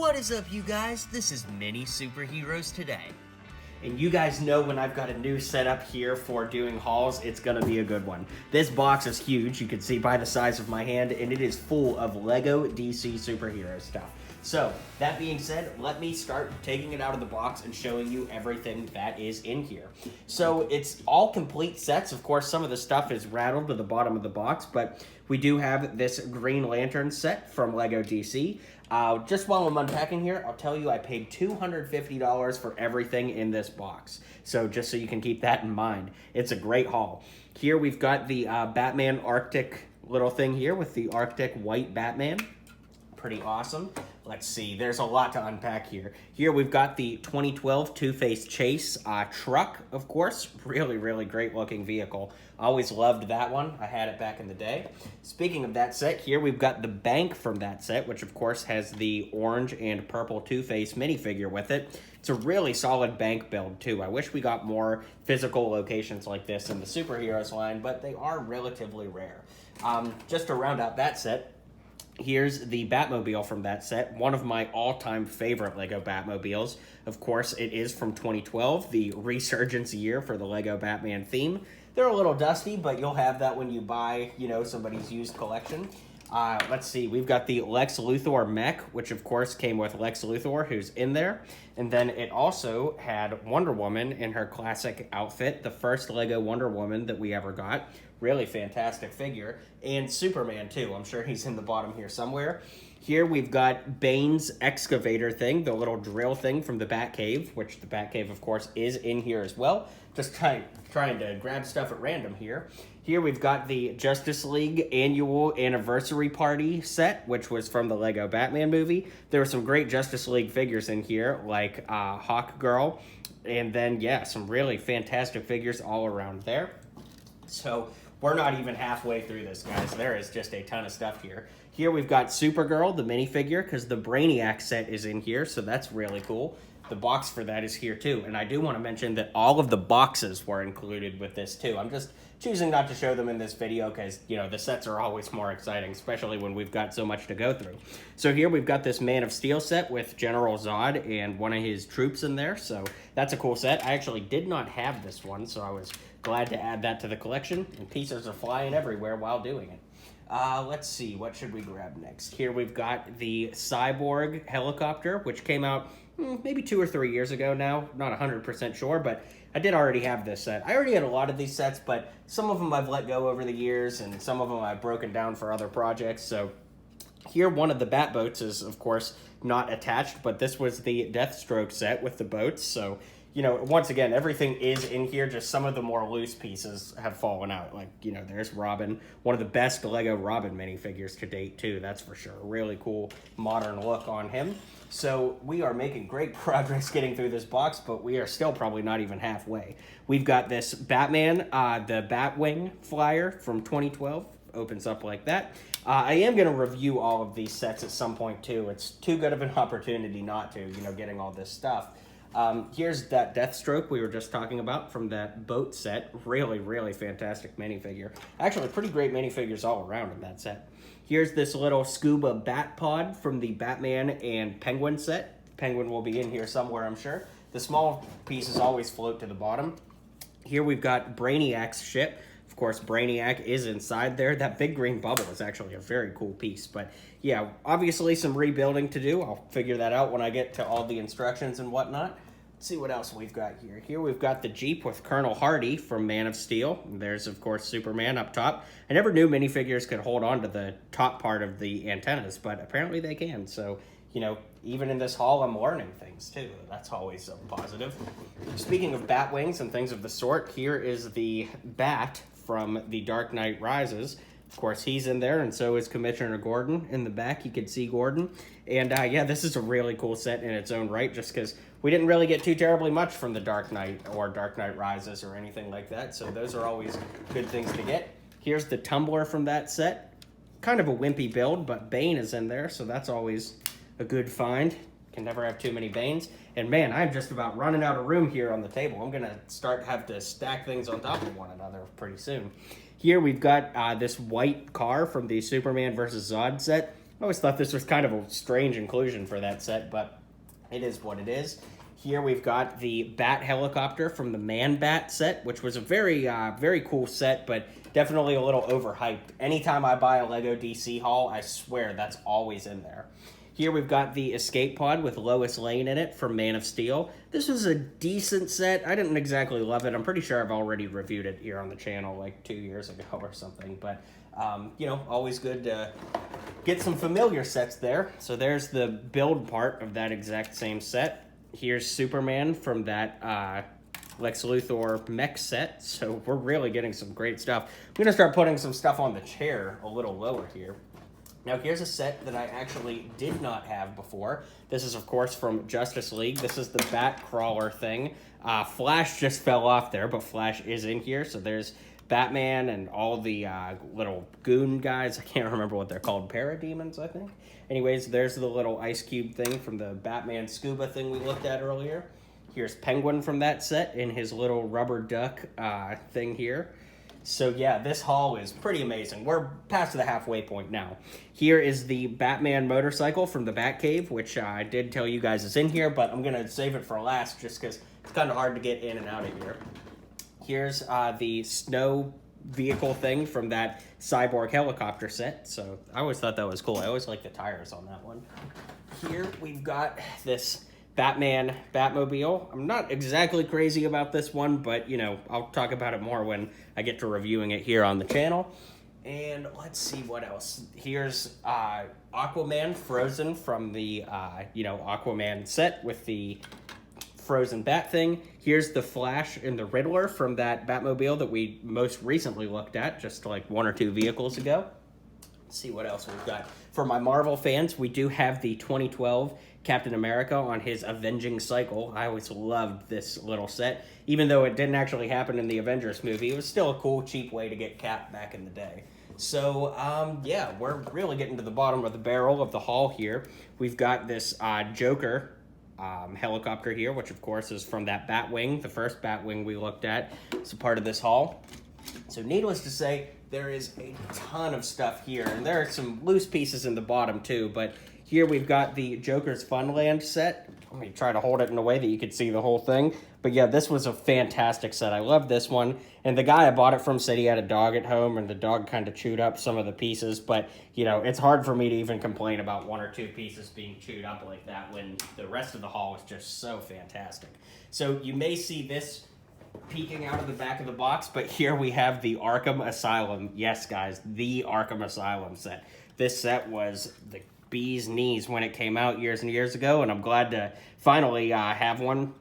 What is up, you guys? This is Mini Superheroes Today. And you guys know when I've got a new setup here for doing hauls, it's gonna be a good one. This box is huge, you can see by the size of my hand, and it is full of Lego DC superhero stuff. So, that being said, let me start taking it out of the box and showing you everything that is in here. So, it's all complete sets. Of course, some of the stuff is rattled to the bottom of the box, but we do have this Green Lantern set from Lego DC. Just while I'm unpacking here, I'll tell you I paid $250 for everything in this box. So just so you can keep that in mind, it's a great haul. Here we've got the Batman Arctic little thing here with the Arctic white Batman. Pretty awesome. Let's see, there's a lot to unpack here. Here we've got the 2012 Two-Face Chase truck, of course. Really great looking vehicle. Always loved that one. I had it back in the day. Speaking of that set, here we've got the bank from that set, which of course has the orange and purple Two-Face minifigure with it. It's a really solid bank build too. I wish we got more physical locations like this in the superheroes line, but they are relatively rare. Just to round out that set, here's the Batmobile from that set, one of my all-time favorite Lego Batmobiles. Of course, it is from 2012, the resurgence year for the Lego Batman theme. They're a little dusty, but you'll have that when you buy, somebody's used collection. Let's see, we've got the Lex Luthor Mech, which of course came with Lex Luthor, who's in there. And then it also had Wonder Woman in her classic outfit, the first Lego Wonder Woman that we ever got. Really fantastic figure. And Superman too, I'm sure he's in the bottom here somewhere. Here we've got Bane's excavator thing, the little drill thing from the Batcave, which the Batcave of course is in here as well. Just trying to grab stuff at random here. Here we've got the Justice League annual anniversary party set, which was from the Lego Batman movie. There were some great Justice League figures in here, like Hawk Girl, and then, yeah, some really fantastic figures all around there. So we're not even halfway through this, guys. There is just a ton of stuff here. Here we've got Supergirl, the minifigure, because the Brainiac set is in here, so that's really cool. The box for that is here too, and I do want to mention that all of the boxes were included with this too. I'm just choosing not to show them in this video because, the sets are always more exciting, especially when we've got so much to go through. So here we've got this Man of Steel set with General Zod and one of his troops in there, so that's a cool set. I actually did not have this one, so I was glad to add that to the collection, and pieces are flying everywhere while doing it. Let's see, what should we grab next? Here we've got the Cyborg Helicopter, which came out maybe 2 or 3 years ago now. Not 100% sure, but I did already have this set. I already had a lot of these sets, but some of them I've let go over the years, and some of them I've broken down for other projects. So here, one of the bat boats is, of course, not attached, but this was the Deathstroke set with the boats. So, once again, everything is in here, just some of the more loose pieces have fallen out. Like, there's Robin, one of the best Lego Robin minifigures to date, too, that's for sure. Really cool modern look on him. So we are making great progress getting through this box, but we are still probably not even halfway. We've got this Batman, the Batwing flyer from 2012, opens up like that. I am going to review all of these sets at some point, too. It's too good of an opportunity not to, getting all this stuff. Here's that Deathstroke we were just talking about from that boat set. Really fantastic minifigure. Actually, pretty great minifigures all around in that set. Here's this little scuba bat pod from the Batman and Penguin set. Penguin will be in here somewhere, I'm sure. The small pieces always float to the bottom. Here we've got Brainiac's ship. Of course, Brainiac is inside there. That big green bubble is actually a very cool piece. But yeah, obviously some rebuilding to do. I'll figure that out when I get to all the instructions and whatnot. Let's see what else we've got here. Here we've got the Jeep with Colonel Hardy from Man of Steel. There's, of course, Superman up top. I never knew minifigures could hold on to the top part of the antennas, but apparently they can. So, even in this haul, I'm learning things, too. That's always so positive. Speaking of bat wings and things of the sort, here is the Bat from The Dark Knight Rises. Of course, he's in there, and so is Commissioner Gordon. In the back, you can see Gordon. And, yeah, this is a really cool set in its own right, just because we didn't really get too terribly much from The Dark Knight or Dark Knight Rises or anything like that, so those are always good things to get. Here's the tumbler from that set. Kind of a wimpy build, but Bane is in there, so that's always a good find. Can never have too many Banes. And man, I'm just about running out of room here on the table. I'm gonna have to stack things on top of one another pretty soon. Here we've got this white car from the Superman vs. Zod set. I always thought this was kind of a strange inclusion for that set, but it is what it is. Here we've got the Bat Helicopter from the Man-Bat set, which was a very, very cool set, but definitely a little overhyped. Anytime I buy a LEGO DC haul, I swear that's always in there. Here we've got the Escape Pod with Lois Lane in it from Man of Steel. This was a decent set. I didn't exactly love it. I'm pretty sure I've already reviewed it here on the channel like 2 years ago or something, but you know, always good to get some familiar sets there. So there's the build part of that exact same set. Here's Superman from that Lex Luthor Mech set. So we're really getting some great stuff. I'm going to start putting some stuff on the chair a little lower here. Now here's a set that I actually did not have before. This is, of course, from Justice League. This is the Bat Crawler thing. Flash just fell off there, but Flash is in here. So there's Batman and all the little goon guys. I can't remember what they're called. Parademons, I think. Anyways, there's the little ice cube thing from the Batman scuba thing we looked at earlier. Here's Penguin from that set in his little rubber duck thing here. So yeah, this haul is pretty amazing. We're past the halfway point now. Here is the Batman motorcycle from the Batcave, which I did tell you guys is in here, but I'm going to save it for last just because it's kind of hard to get in and out of here. Here's the snow vehicle thing from that Cyborg Helicopter set. So I always thought that was cool. I always like the tires on that one. Here we've got this Batman Batmobile. I'm not exactly crazy about this one, but, you know, I'll talk about it more when I get to reviewing it here on the channel. And let's see what else. Here's Aquaman Frozen from the, you know, Aquaman set with the Frozen Bat thing. Here's the Flash and the Riddler from that Batmobile that we most recently looked at just like 1 or 2 vehicles ago. Let's see what else we've got. For my Marvel fans, we do have the 2012 Captain America on his Avenging cycle. I always loved this little set. Even though it didn't actually happen in the Avengers movie, it was still a cool, cheap way to get Cap back in the day. So, yeah, we're really getting to the bottom of the barrel of the haul here. We've got this Joker helicopter here, which, of course, is from that Batwing, the first Batwing we looked at. It's a part of this haul. So, needless to say, there is a ton of stuff here, and there are some loose pieces in the bottom, too, but here we've got the Joker's Funland set. Let me try to hold it in a way that you could see the whole thing. But yeah, this was a fantastic set. I love this one. And the guy I bought it from said he had a dog at home, and the dog kind of chewed up some of the pieces. But, you know, it's hard for me to even complain about 1 or 2 pieces being chewed up like that when the rest of the haul is just so fantastic. So you may see this peeking out of the back of the box, but here we have the Arkham Asylum. Yes, guys, the Arkham Asylum set. This set was the bee's knees when it came out years and years ago, and I'm glad to finally have one.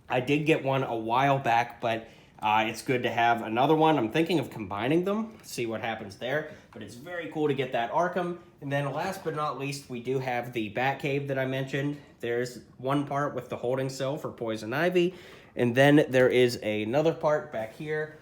I did get one a while back, but it's good to have another one. I'm thinking of combining them, see what happens there, but it's very cool to get that Arkham. And then last but not least, we do have the Batcave that I mentioned. There's one part with the holding cell for Poison Ivy, and then there is another part back here,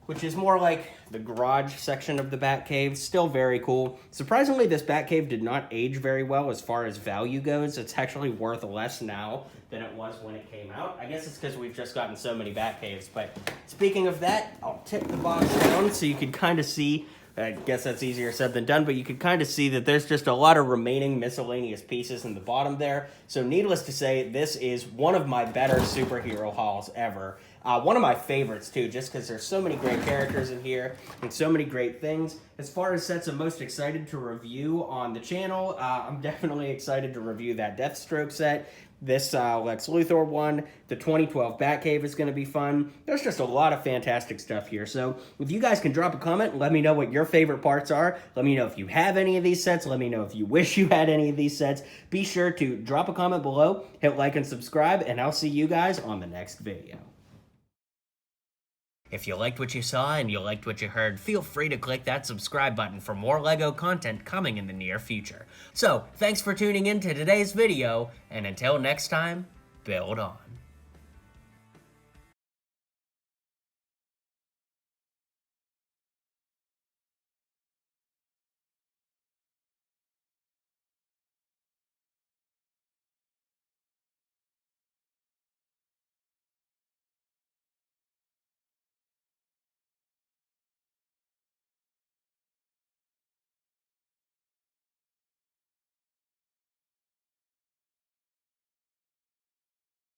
which is more like the garage section of the Batcave. Still very cool. Surprisingly, this Batcave did not age very well as far as value goes. It's actually worth less now than it was when it came out. I guess it's because we've just gotten so many Batcaves. But speaking of that, I'll tip the box down so you can kind of see. I guess that's easier said than done, but you can kind of see that there's just a lot of remaining miscellaneous pieces in the bottom there. So needless to say, this is one of my better superhero hauls ever. One of my favorites, too, just because there's so many great characters in here and so many great things. As far as sets I'm most excited to review on the channel, I'm definitely excited to review that Deathstroke set. This Lex Luthor one, the 2012 Batcave is going to be fun. There's just a lot of fantastic stuff here. So if you guys can drop a comment, let me know what your favorite parts are. Let me know if you have any of these sets. Let me know if you wish you had any of these sets. Be sure to drop a comment below, hit like and subscribe, and I'll see you guys on the next video. If you liked what you saw and you liked what you heard, feel free to click that subscribe button for more LEGO content coming in the near future. So, thanks for tuning in to today's video, and until next time, build on.